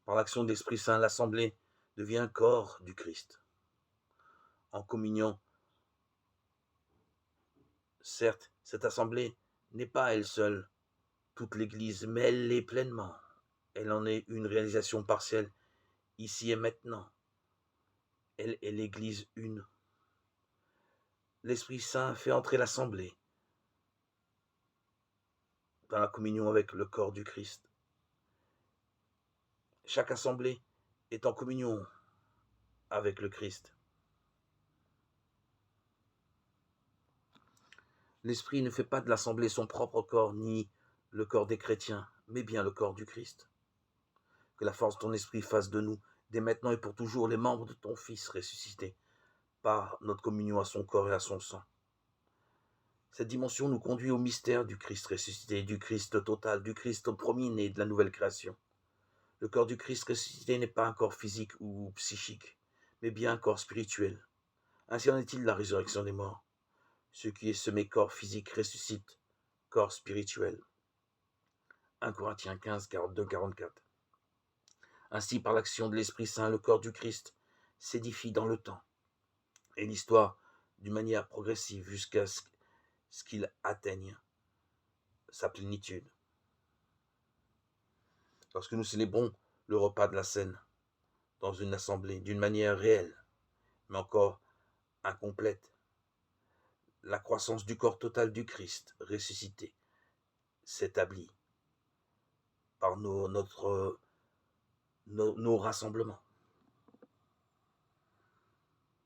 Par l'action de l'Esprit Saint, l'Assemblée devient corps du Christ. En communion, certes, cette Assemblée n'est pas à elle seule toute l'Église, mais elle l'est pleinement. Elle en est une réalisation partielle, ici et maintenant. Elle est l'Église une. L'Esprit Saint fait entrer l'Assemblée dans la communion avec le corps du Christ. Chaque Assemblée est en communion avec le Christ. L'Esprit ne fait pas de l'Assemblée son propre corps, ni le corps des chrétiens, mais bien le corps du Christ. Que la force de ton Esprit fasse de nous, dès maintenant et pour toujours, les membres de ton Fils ressuscité, par notre communion à son corps et à son sang. Cette dimension nous conduit au mystère du Christ ressuscité, du Christ total, du Christ premier-né de la nouvelle création. Le corps du Christ ressuscité n'est pas un corps physique ou psychique, mais bien un corps spirituel. Ainsi en est-il de la résurrection des morts. Ce qui est semé corps physique ressuscite corps spirituel. 1 Corinthiens 15, 42-44. Ainsi, par l'action de l'Esprit Saint, le corps du Christ s'édifie dans le temps et l'histoire d'une manière progressive jusqu'à ce qu'il atteigne sa plénitude. Lorsque nous célébrons le repas de la scène dans une assemblée d'une manière réelle, mais encore incomplète, la croissance du corps total du Christ ressuscité s'établit par nos rassemblements.